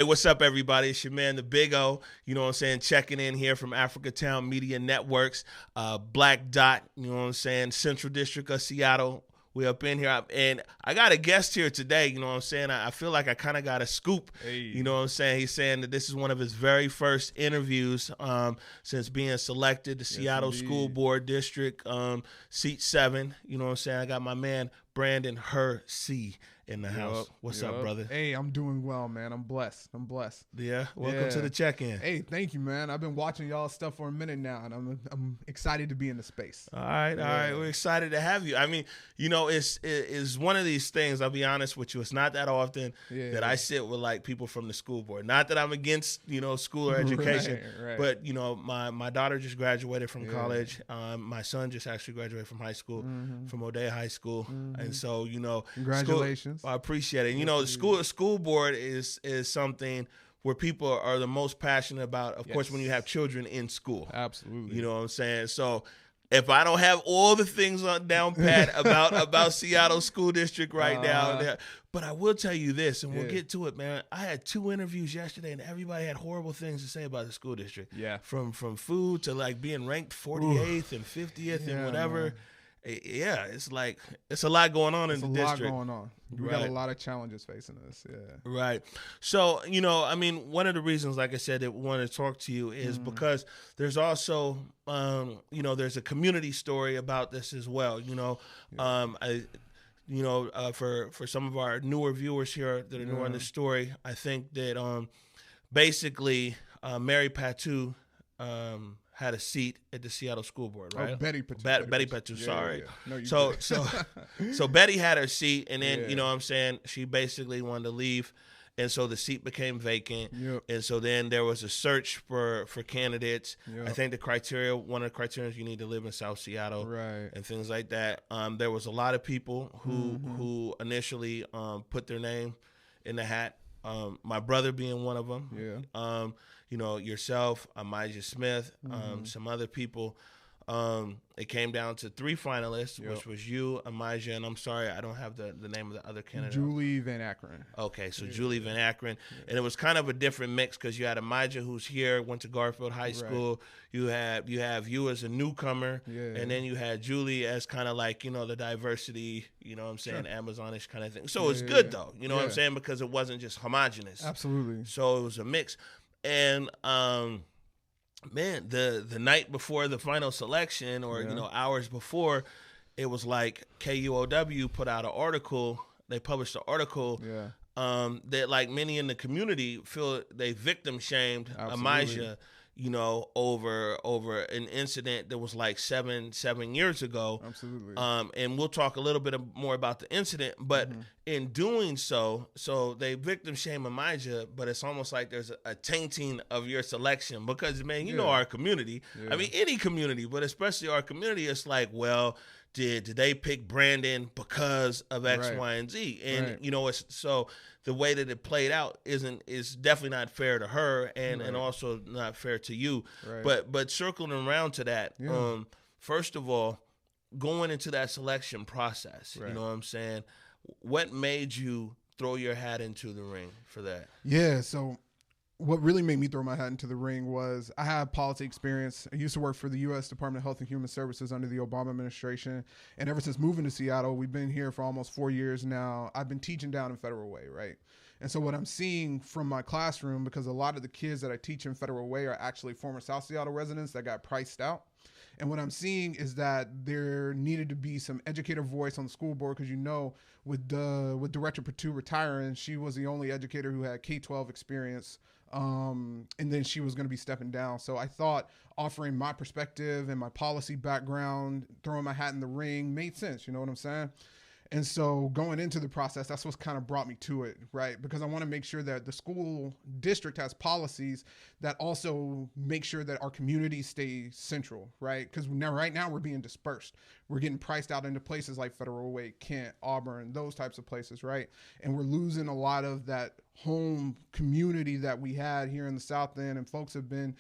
What's up, everybody? It's your man, the Big O, you know what I'm saying, checking in here from Africatown Media Networks, Black Dot, you know what I'm saying, Central District of Seattle. We up in here, and I got a guest here today, you know what I'm saying. I feel like I kind of got a scoop, you know what I'm saying. He's saying that this is one of his very first interviews since being selected to Seattle School Board District Seat 7, you know what I'm saying. I got my man, Brandon Hersey in the house. What's up, brother? Hey, I'm doing well, man. I'm blessed. Yeah, welcome to the check-in. Hey, thank you, man. I've been watching y'all stuff for a minute now, and I'm excited to be in the space. All right. We're excited to have you. I mean, you know, it's one of these things. I'll be honest with you. It's not that often that I sit with like people from the school board. Not that I'm against, you know, school or education, right. but you know, my daughter just graduated from college. My son just actually graduated from high school, from O'Day High School, and so you know, congratulations. I appreciate it. You know, school board is something where people are the most passionate about, of course, when you have children in school. Absolutely. You know what I'm saying? So if I don't have all the things down pat about Seattle School District right now, but I will tell you this, and we'll get to it, man. I had 2 interviews yesterday, and everybody had horrible things to say about the school district. Yeah. From food to like being ranked 48th and 50th and whatever. Man. Yeah, it's like it's a lot going on in the district. There's a lot going on. We got a lot of challenges facing us. Yeah. Right. So, you know, I mean, one of the reasons, like I said, that we wanted to talk to you is because there's also, you know, there's a community story about this as well. You know, for some of our newer viewers here that are new on this story, I think that basically Mary Patu had a seat at the Seattle School Board, right? Oh, Betty Patu. Betty Patu, sorry. Yeah. No, so Betty had her seat, and then, you know what I'm saying, she basically wanted to leave, and so the seat became vacant, and so then there was a search for candidates. I think one of the criteria is you need to live in South Seattle, and things like that. There was a lot of people who initially put their name in the hat, my brother being one of them. You know, yourself, Emijah Smith, some other people. It came down to 3 finalists, which was you, Emijah, and I'm sorry, I don't have the name of the other candidate. Julie Van Akron. Okay, so Julie Van Akron. And it was kind of a different mix because you had Emijah, who's here, went to Garfield High School. You have you as a newcomer, and then you had Julie as kind of like, you know, the diversity, you know what I'm saying, Amazonish kind of thing. So it was good, though, you know what I'm saying, because it wasn't just homogenous. Absolutely. So it was a mix. And man, the night before the final selection, or you know, hours before, it was like KUOW put out an article. They published an article that, like many in the community, feel they victim shamed Emijah, you know, over an incident that was like seven years ago. Absolutely. And we'll talk a little bit more about the incident, but in doing so they victim shame Emijah, but it's almost like there's a tainting of your selection because, man, you know, our community, I mean, any community, but especially our community, it's like, well, did they pick Brandon because of X, Y, and Z? And, you know, it's so the way that it played out is definitely not fair to her and also not fair to you. But circling around to that, first of all, going into that selection process, you know what I'm saying? What made you throw your hat into the ring for that? Yeah, so what really made me throw my hat into the ring was I have policy experience. I used to work for the U.S. Department of Health and Human Services under the Obama administration. And ever since moving to Seattle, we've been here for almost 4 years now. I've been teaching down in Federal Way, right? And so what I'm seeing from my classroom, because a lot of the kids that I teach in Federal Way are actually former South Seattle residents that got priced out. And what I'm seeing is that there needed to be some educator voice on the school board because, you know, with Director Patu retiring, she was the only educator who had K-12 experience. And then she was going to be stepping down. So I thought offering my perspective and my policy background, throwing my hat in the ring made sense. You know what I'm saying? And so going into the process, that's what's kind of brought me to it, right? Because I want to make sure that the school district has policies that also make sure that our communities stay central, right? Because right now we're being dispersed. We're getting priced out into places like Federal Way, Kent, Auburn, those types of places, right? And we're losing a lot of that home community that we had here in the South End, and folks have been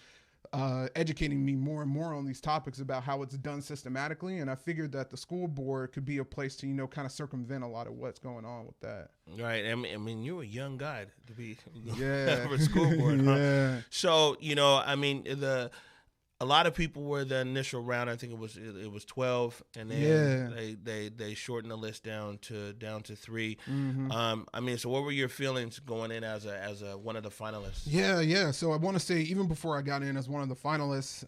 educating me more and more on these topics about how it's done systematically. And I figured that the school board could be a place to, you know, kind of circumvent a lot of what's going on with that. Right. I mean, you're a young guy to be for school board. Huh? So, you know, I mean, a lot of people were the initial round. I think it was 12, and then they shortened the list down to 3. I mean, so what were your feelings going in as a one of the finalists? Yeah. So I want to say, even before I got in as one of the finalists,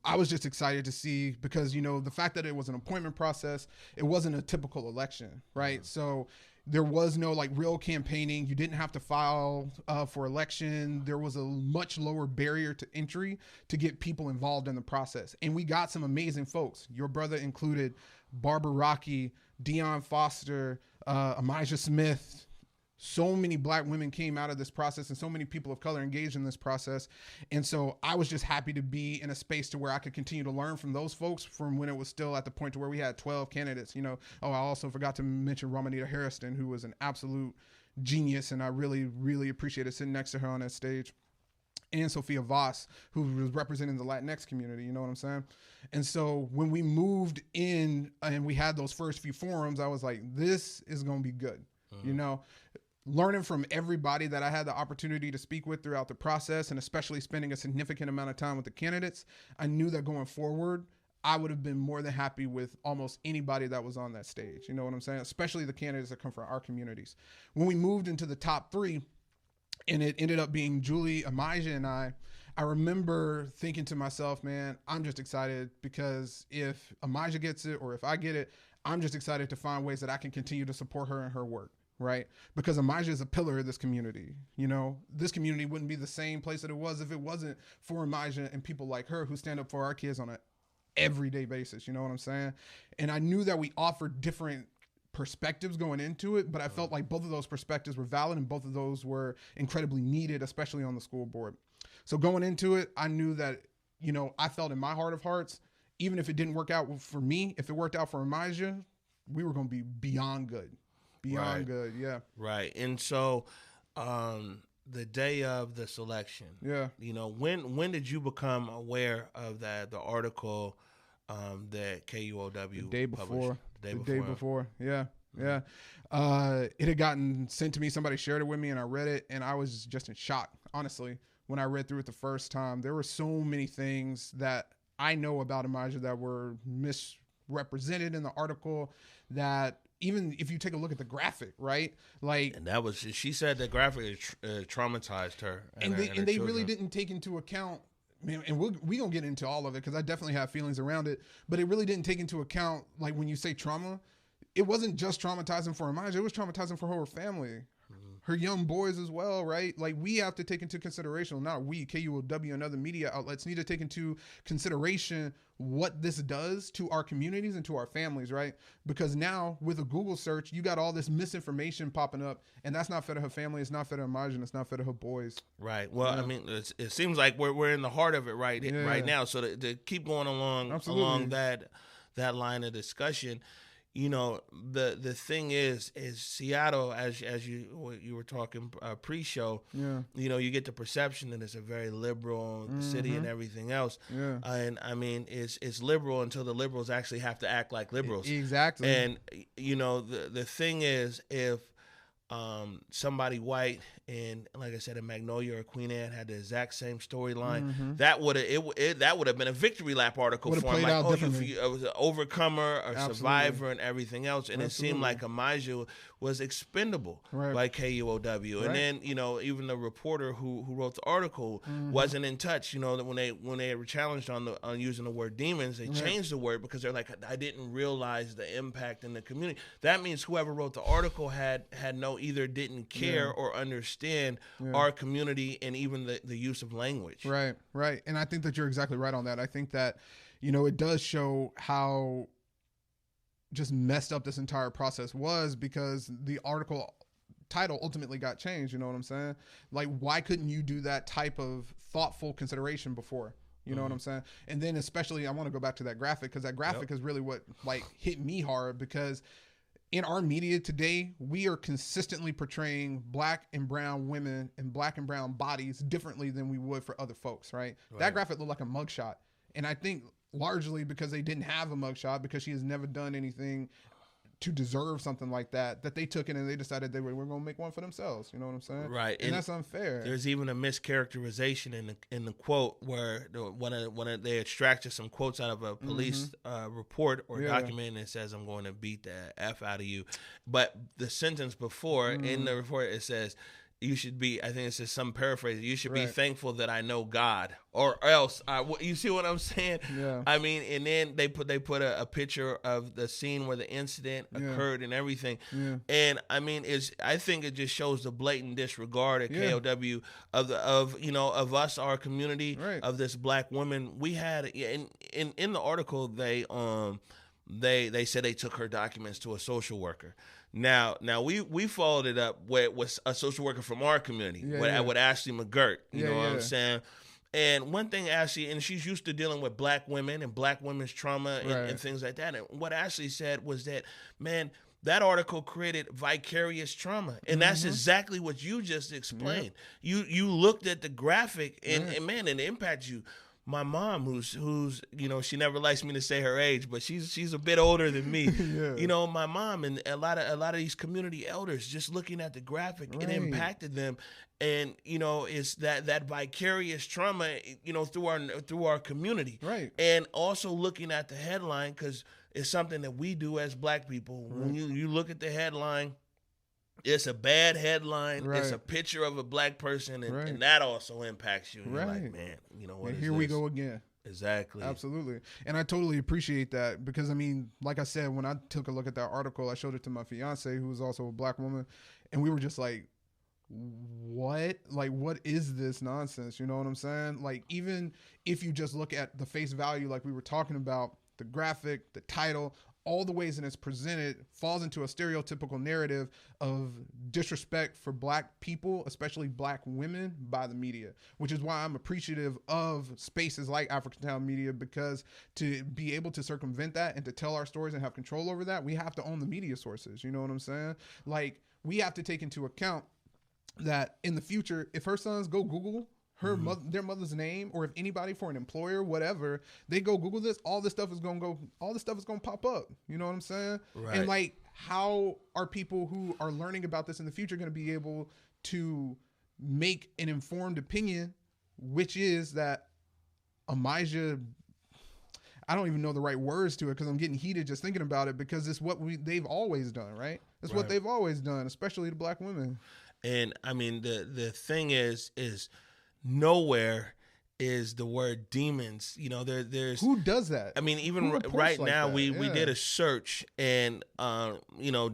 I was just excited to see, because, you know, the fact that it was an appointment process, it wasn't a typical election, right? So there was no like real campaigning. You didn't have to file for election. There was a much lower barrier to entry to get people involved in the process. And we got some amazing folks. Your brother included Barbara Rocky, Dion Foster, Emijah Smith. So many Black women came out of this process, and so many people of color engaged in this process. And so I was just happy to be in a space to where I could continue to learn from those folks from when it was still at the point to where we had 12 candidates. You know, I also forgot to mention Romanita Harrison, who was an absolute genius, and I really, really appreciated sitting next to her on that stage. And Sophia Voss, who was representing the Latinx community, you know what I'm saying? And so when we moved in and we had those first few forums, I was like, this is going to be good. You know, learning from everybody that I had the opportunity to speak with throughout the process, and especially spending a significant amount of time with the candidates, I knew that going forward, I would have been more than happy with almost anybody that was on that stage. You know what I'm saying? Especially the candidates that come from our communities. When we moved into the top 3, and it ended up being Julie, Emijah, and I remember thinking to myself, man, I'm just excited, because if Emijah gets it or if I get it, I'm just excited to find ways that I can continue to support her in her work. Right? Because Emijah is a pillar of this community. You know, this community wouldn't be the same place that it was if it wasn't for Emijah and people like her who stand up for our kids on an everyday basis. You know what I'm saying? And I knew that we offered different perspectives going into it, but I felt like both of those perspectives were valid and both of those were incredibly needed, especially on the school board. So going into it, I knew that, you know, I felt in my heart of hearts, even if it didn't work out for me, if it worked out for Emijah, we were going to be beyond good. Beyond good, yeah. Right. And so the day of the selection, you know, when did you become aware of the article that KUOW the day before. Published? The day before, yeah. It had gotten sent to me. Somebody shared it with me, and I read it, and I was just in shock, honestly, when I read through it the first time. There were so many things that I know about Emijah that were misrepresented in the article, that even if you take a look at the graphic, right? Like, and that was, she said the graphic traumatized her, and they really didn't take into account. Man, and we gonna get into all of it, because I definitely have feelings around it. But it really didn't take into account, like, when you say trauma, it wasn't just traumatizing for Emijah; it was traumatizing for her family, her young boys as well, right? Like, we have to take into consideration, not we, KUOW and other media outlets need to take into consideration what this does to our communities and to our families, right? Because now with a Google search, you got all this misinformation popping up, and that's not fair to her family. It's not fair to Emijah, and it's not fair to her boys. Right. Well, I mean, it seems like we're in the heart of it right now. So to keep going along that line of discussion, you know, the thing is Seattle, as you were talking pre-show, you know, you get the perception that it's a very liberal city and everything else. And I mean, it's liberal until the liberals actually have to act like liberals. Exactly. And you know, the thing is, if somebody white, and like I said, in Magnolia or Queen Anne had the exact same storyline, that would have been a victory lap article for him. Like, I was an overcomer, a survivor, and everything else. And it seemed like Emijah was expendable by KUOW. And then, you know, even the reporter who wrote the article wasn't in touch. You know, that when they were challenged on using the word demons, they changed the word, because they're like, I didn't realize the impact in the community. That means whoever wrote the article had either didn't care or understand our community and even the use of language. Right. And I think that you're exactly right on that. I think that, you know, it does show how just messed up this entire process was, because the article title ultimately got changed. You know what I'm saying? Like, why couldn't you do that type of thoughtful consideration before? You know what I'm saying? And then especially, I want to go back to that graphic, because that graphic is really what, like, hit me hard, because in our media today, we are consistently portraying black and brown women and black and brown bodies differently than we would for other folks, right? That graphic looked like a mugshot. And I think largely because they didn't have a mugshot, because she has never done anything to deserve something like that, that they took it and they decided they were going to make one for themselves. You know what I'm saying? Right. And that's unfair. There's even a mischaracterization in the quote where they extracted some quotes out of a police report or document, and it says, "I'm going to beat the F out of you." But the sentence before in the report, it says, you should be, I think it says some paraphrase, you should be thankful that I know God, or else, you see what I'm saying? Yeah. I mean, and then they put a picture of the scene where the incident occurred and everything. Yeah. And I mean, I think it just shows the blatant disregard at KUOW of us, our community, of this black woman. We had, in the article, they said they took her documents to a social worker. Now we followed it up with a social worker from our community, with Ashley McGirt. You know what I'm saying? And one thing Ashley, and she's used to dealing with black women and black women's trauma and things like that. And what Ashley said was that, man, that article created vicarious trauma. And that's exactly what you just explained. You looked at the graphic and man, it impacts you. My mom, who's she never likes me to say her age, but she's a bit older than me. You know, my mom and a lot of these community elders, just looking at the graphic, it impacted them. And it's that vicarious trauma, through our community. Right. And also looking at the headline, because it's something that we do as black people. When you look at the headline, it's a bad headline. Right. It's a picture of a black person, and that also impacts you. And you're like, man, what is here this? We go again. Exactly. Absolutely. And I totally appreciate that, because, I mean, like I said, when I took a look at that article, I showed it to my fiance, who was also a black woman, and we were just like, what? Like, what is this nonsense? You know what I'm saying? Like, even if you just look at the face value, like we were talking about, the graphic, the title, all the ways that it's presented falls into a stereotypical narrative of disrespect for black people, especially black women, by the media, which is why I'm appreciative of spaces like Africatown Media, because to be able to circumvent that and to tell our stories and have control over that, we have to own the media sources. You know what I'm saying? Like, we have to take into account that in the future, if her sons go Google their mother's name, or if anybody for an employer, whatever, they go Google this, all this stuff is gonna pop up. You know what I'm saying? Right. And like, how are people who are learning about this in the future going to be able to make an informed opinion, which is that Emijah, I don't even know the right words to it, because I'm getting heated just thinking about it, because it's what they've always done, right? It's what they've always done, especially the black women. And I mean, the thing is nowhere is the word demons. There's who does that? I mean, even right now, we did a search, and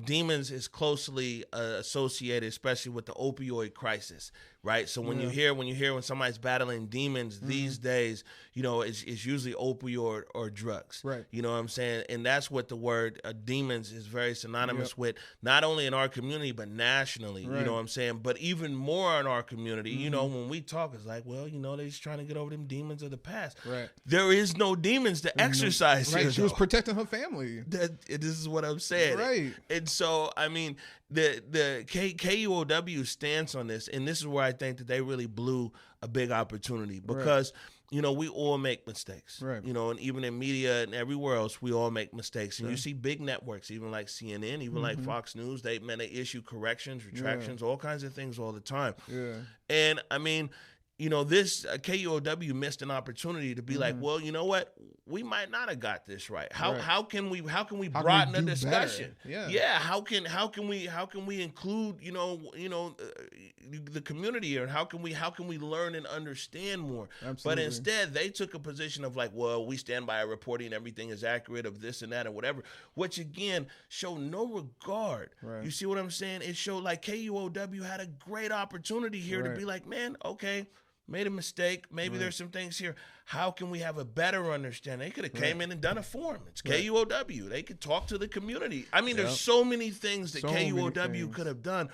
demons is closely associated, especially with the opioid crisis, right? So when you hear when somebody's battling demons these days, it's usually opioid or drugs, right? You know what I'm saying? And that's what the word demons is very synonymous with, not only in our community but nationally. Right. You know what I'm saying? But even more in our community, when we talk, it's like, well, they're just trying to get over them demons of the past. Right. There is no demons to exercise. Right. Here, she was protecting her family. This is what I'm saying. Right. And so, I mean, the KUOW stance on this, and this is where I think that they really blew a big opportunity, because we all make mistakes, right? And even in media and everywhere else, we all make mistakes. And you see big networks, even like CNN, even like Fox News, they issue corrections, retractions, all kinds of things all the time. Yeah. And I mean, this KUOW missed an opportunity to be like, well, you know what? We might not have got this right. How can we broaden the discussion? Better? Yeah. How can we include the community, and how can we learn and understand more? Absolutely. But instead, they took a position of like, well, we stand by our reporting, everything is accurate of this and that or whatever, which again show no regard. Right. You see what I'm saying? It showed like KUOW had a great opportunity here to be like, man, okay, made a mistake. Maybe there's some things here. How can we have a better understanding? They could have came in and done a forum. It's KUOW. They could talk to the community. I mean, there's so many things that KUOW could have done,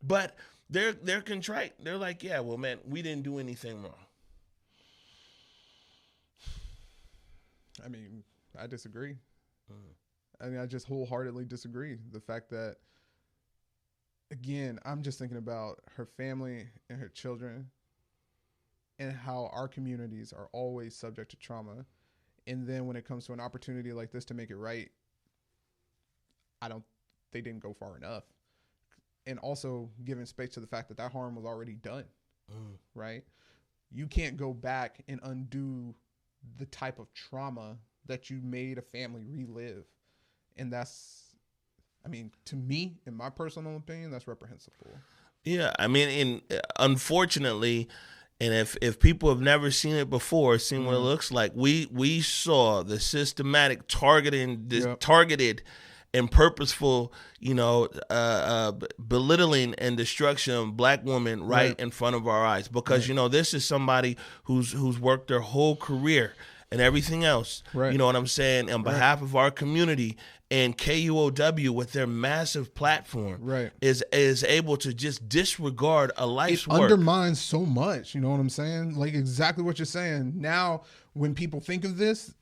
but they're contrite. They're like, yeah, well, man, we didn't do anything wrong. I mean, I disagree. I I mean, I just wholeheartedly disagree. The fact that, again, I'm just thinking about her family and her children and how our communities are always subject to trauma. And then when it comes to an opportunity like this to make it right, they didn't go far enough. And also giving space to the fact that harm was already done, right? You can't go back and undo the type of trauma that you made a family relive. And that's, I mean, to me, in my personal opinion, that's reprehensible. Yeah, I mean, unfortunately, and if people have never seen it before, seen what it looks like, we saw the systematic targeted and purposeful, belittling and destruction of Black women right in front of our eyes. Because this is somebody who's worked their whole career and everything else. Right. You know what I'm saying? On behalf of our community. And KUOW, with their massive platform, is able to just disregard a life's work. It undermines so much, you know what I'm saying? Like exactly what you're saying. Now, when people think of this,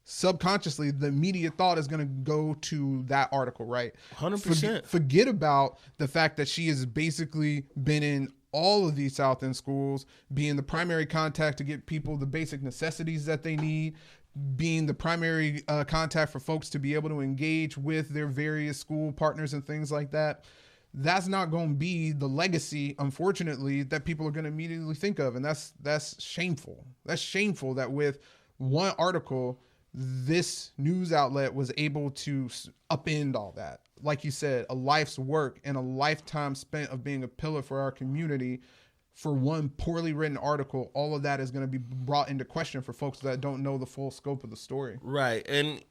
subconsciously, the immediate thought is going to go to that article, right? 100%. Forget about the fact that she has basically been in all of these South End schools, being the primary contact to get people the basic necessities that they need, being the primary contact for folks to be able to engage with their various school partners and things like that. That's not going to be the legacy, unfortunately, that people are going to immediately think of. And that's shameful. That's shameful that with one article, this news outlet was able to upend all that. Like you said, a life's work and a lifetime spent of being a pillar for our community. For one poorly written article, all of that is going to be brought into question for folks that don't know the full scope of the story. Right. And,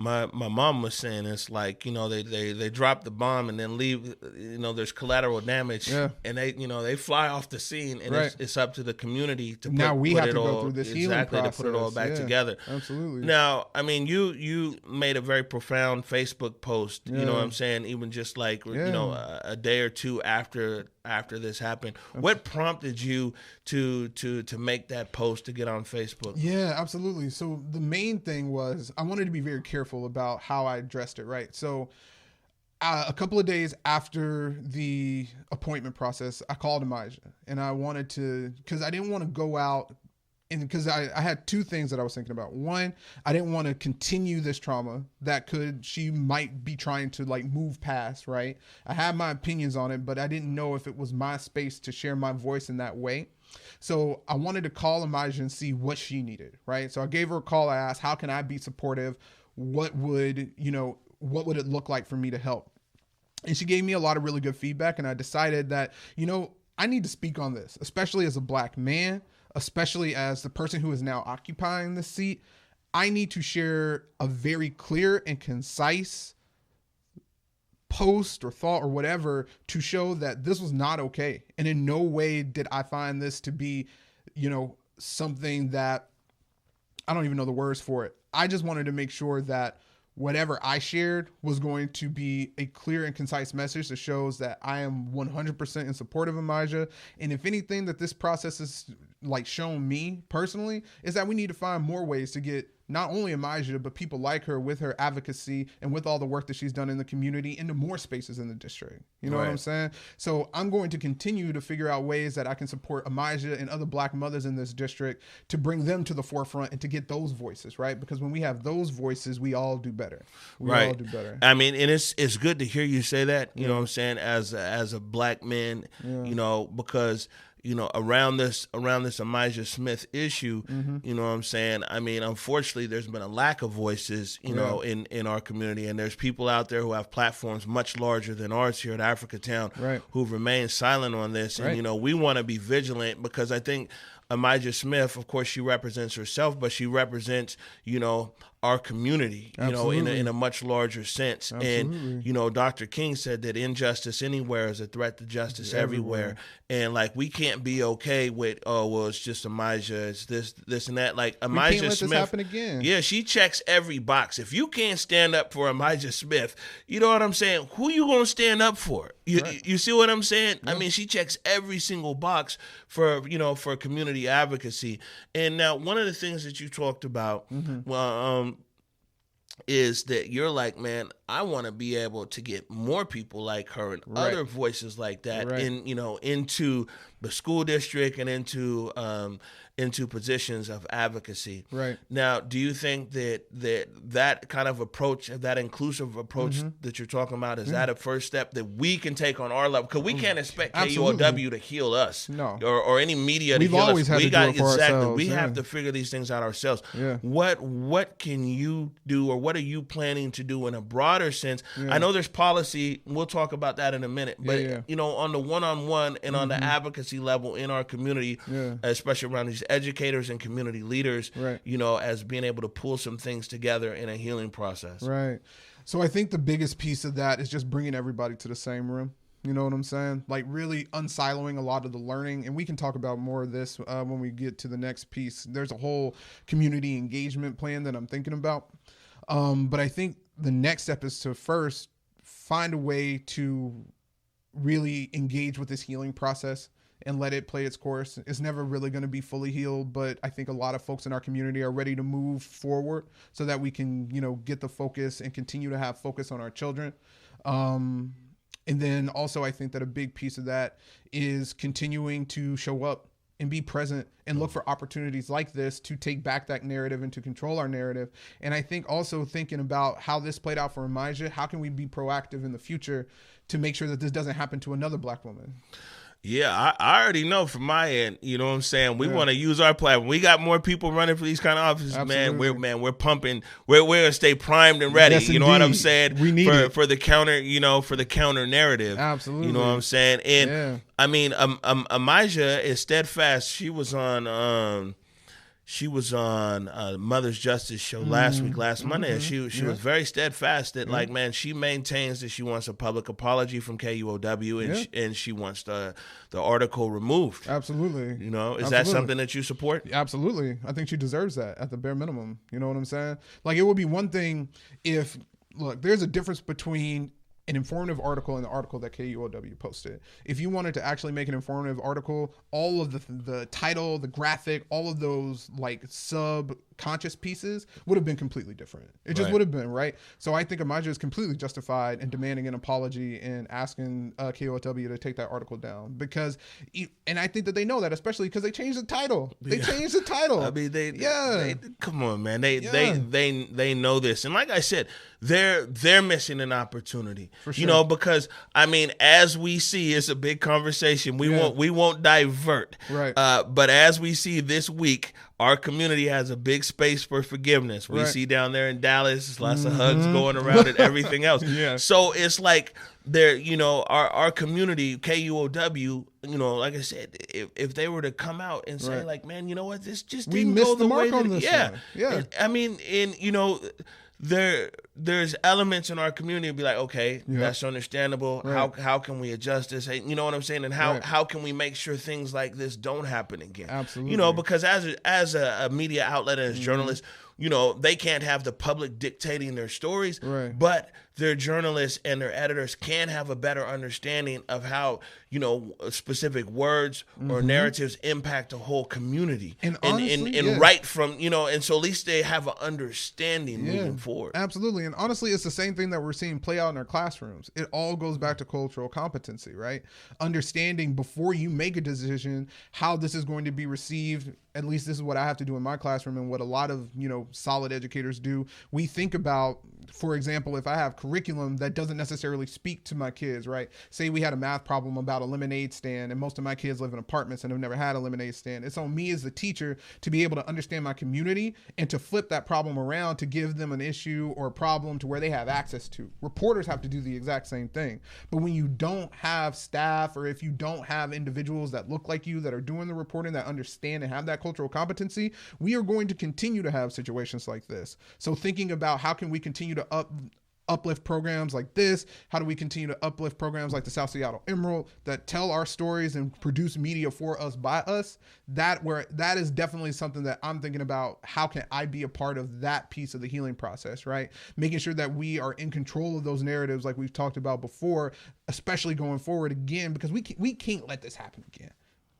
my mom was saying it's like, they drop the bomb and then leave, there's collateral damage and they fly off the scene and it's up to the community to go through this healing process. To put it all back together. Absolutely. Now, I mean, you made a very profound Facebook post, you know what I'm saying? Even just like, a day or two after this happened. What prompted you to make that post to get on Facebook? Yeah, absolutely. So the main thing was I wanted to be very careful about how I addressed it, right? So a couple of days after the appointment process, I called Emijah and I wanted to, because I didn't want to go out and because I had two things that I was thinking about. One, I didn't want to continue this trauma that she might be trying to like move past, right? I had my opinions on it, but I didn't know if it was my space to share my voice in that way. So I wanted to call Emijah and see what she needed, right? So I gave her a call. I asked, how can I be supportive? What would it look like for me to help? And she gave me a lot of really good feedback. And I decided that, I need to speak on this, especially as a Black man, especially as the person who is now occupying this seat. I need to share a very clear and concise post or thought or whatever to show that this was not okay. And in no way did I find this to be, something that I don't even know the words for it. I just wanted to make sure that whatever I shared was going to be a clear and concise message that shows that I am 100% in support of Emijah. And if anything that this process has like shown me personally is that we need to find more ways to get not only Emijah, but people like her with her advocacy and with all the work that she's done in the community into more spaces in the district. You know what I'm saying? So I'm going to continue to figure out ways that I can support Emijah and other Black mothers in this district to bring them to the forefront and to get those voices, right? Because when we have those voices, we all do better. We all do better. I mean, and it's good to hear you say that, you know what I'm saying, as a Black man, because around this Emijah Smith issue, you know what I'm saying? I mean, unfortunately, there's been a lack of voices, in our community. And there's people out there who have platforms much larger than ours here at Africatown who've remained silent on this. And, we want to be vigilant because I think Emijah Smith, of course, she represents herself, but she represents, our community, in a much larger sense. Absolutely. And, Dr. King said that injustice anywhere is a threat to justice everywhere. And like, we can't be okay with, it's just Emijah, it's this and that. Like Emijah we can't let Smith, this happen again. Yeah, she checks every box. If you can't stand up for Emijah Smith, you know what I'm saying? Who you gonna stand up for? You see what I'm saying? Yeah. I mean, she checks every single box for community advocacy. And now one of the things that you talked about, is that you're like, man, I want to be able to get more people like her and other voices like that into the school district and into positions of advocacy. Right. Now, do you think that kind of approach, that inclusive approach that you're talking about, is that a first step that we can take on our level? Because we can't expect KUOW to heal us, or any media to heal us. We have to figure these things out ourselves. Yeah. What can you do, or what are you planning to do in a broader sense? Yeah. I know there's policy. We'll talk about that in a minute. But on the one-on-one and on the advocacy level in our community, especially around these educators and community leaders, as being able to pull some things together in a healing process. Right. So I think the biggest piece of that is just bringing everybody to the same room. You know what I'm saying? Like really unsiloing a lot of the learning. And we can talk about more of this when we get to the next piece. There's a whole community engagement plan that I'm thinking about. But I think the next step is to first find a way to really engage with this healing process and let it play its course. It's never really going to be fully healed, but I think a lot of folks in our community are ready to move forward so that we can, get the focus and continue to have focus on our children. And then also I think that a big piece of that is continuing to show up and be present and look for opportunities like this to take back that narrative and to control our narrative. And I think also thinking about how this played out for Emijah, how can we be proactive in the future to make sure that this doesn't happen to another Black woman? Yeah, I already know from my end, you know what I'm saying? We want to use our platform. We got more people running for these kind of offices, we're pumping. We're going to stay primed and ready. Yes, you know what I'm saying? We need it. For the counter, for the counter narrative. Absolutely. You know what I'm saying? And I mean, Emijah is steadfast. She was on Mother's Justice show last Monday, and she was very steadfast that like, man, she maintains that she wants a public apology from KUOW and she wants the article removed. Absolutely. Is that something that you support? Absolutely. I think she deserves that at the bare minimum. You know what I'm saying? Like, it would be one thing if, look, there's a difference between an informative article and the article that KUOW posted. If you wanted to actually make an informative article, all of the title, the graphic, all of those like subconscious pieces would have been completely different. It just would have been, right? So I think Emijah is completely justified in demanding an apology and asking KUOW to take that article down, because, and I think that they know that, especially because they changed the title. They changed the title. I mean, they come on, man. They know this, and like I said, they're missing an opportunity. For sure. Because I mean, as we see, it's a big conversation. We won't divert. Right. But as we see this week, our community has a big space for forgiveness. We see down there in Dallas, lots of hugs going around and everything else. So it's like our community, KUOW, like I said, if they were to come out and say like, man, you know what, this just didn't go the way that, I mean, there's elements in our community to be like, okay, that's understandable. Right. How can we adjust this? You know what I'm saying? And how can we make sure things like this don't happen again? Absolutely. Because as a media outlet and as journalists, they can't have the public dictating their stories, but their journalists and their editors can have a better understanding of how, specific words or narratives impact a whole community. And honestly, right from, and so at least they have an understanding moving forward. Absolutely. And honestly, it's the same thing that we're seeing play out in our classrooms. It all goes back to cultural competency, right? Understanding before you make a decision how this is going to be received. At least this is what I have to do in my classroom, and what a lot of, solid educators do. We think about, for example, if I have curriculum that doesn't necessarily speak to my kids, right? Say we had a math problem about a lemonade stand, and most of my kids live in apartments and have never had a lemonade stand. It's on me as the teacher to be able to understand my community and to flip that problem around to give them an issue or a problem to where they have access to. Reporters have to do the exact same thing. But when you don't have staff, or if you don't have individuals that look like you that are doing the reporting, that understand and have that cultural competency, we are going to continue to have situations like this. So thinking about how can we continue to uplift programs like this? How do we continue to uplift programs like the South Seattle Emerald that tell our stories and produce media for us, by us? That is definitely something that I'm thinking about. How can I be a part of that piece of the healing process, right? Making sure that we are in control of those narratives like we've talked about before, especially going forward again, because we can't let this happen again.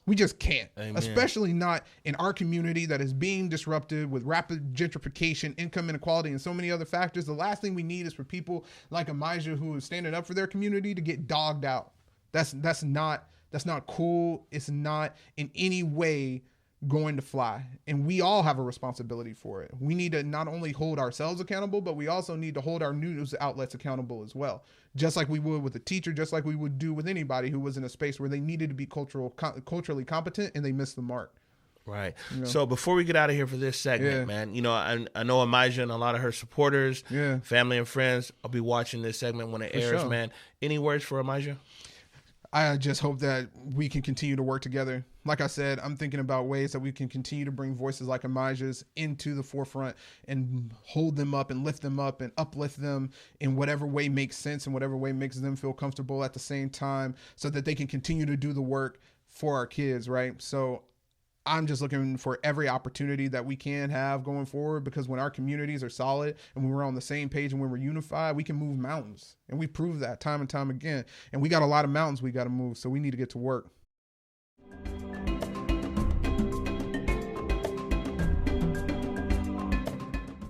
We just can't, Amen. Especially not in our community that is being disrupted with rapid gentrification, income inequality, and so many other factors. The last thing we need is for people like Emijah, who is standing up for their community, to get dogged out. That's not cool. It's not in any way going to fly. And we all have a responsibility for it. We need to not only hold ourselves accountable, but we also need to hold our news outlets accountable as well. Just like we would with a teacher, just like we would do with anybody who was in a space where they needed to be culturally competent and they missed the mark. Right. You know? So before we get out of here for this segment, man, you know, I know Emijah and a lot of her supporters, family and friends, I'll be watching this segment when it airs, man. Any words for Emijah? I just hope that we can continue to work together. Like I said, I'm thinking about ways that we can continue to bring voices like Emijah's into the forefront and hold them up and lift them up and uplift them in whatever way makes sense and whatever way makes them feel comfortable at the same time, so that they can continue to do the work for our kids, right? So I'm just looking for every opportunity that we can have going forward, because when our communities are solid and when we're on the same page and when we're unified, we can move mountains. And we prove that time and time again. And we got a lot of mountains we got to move, so we need to get to work.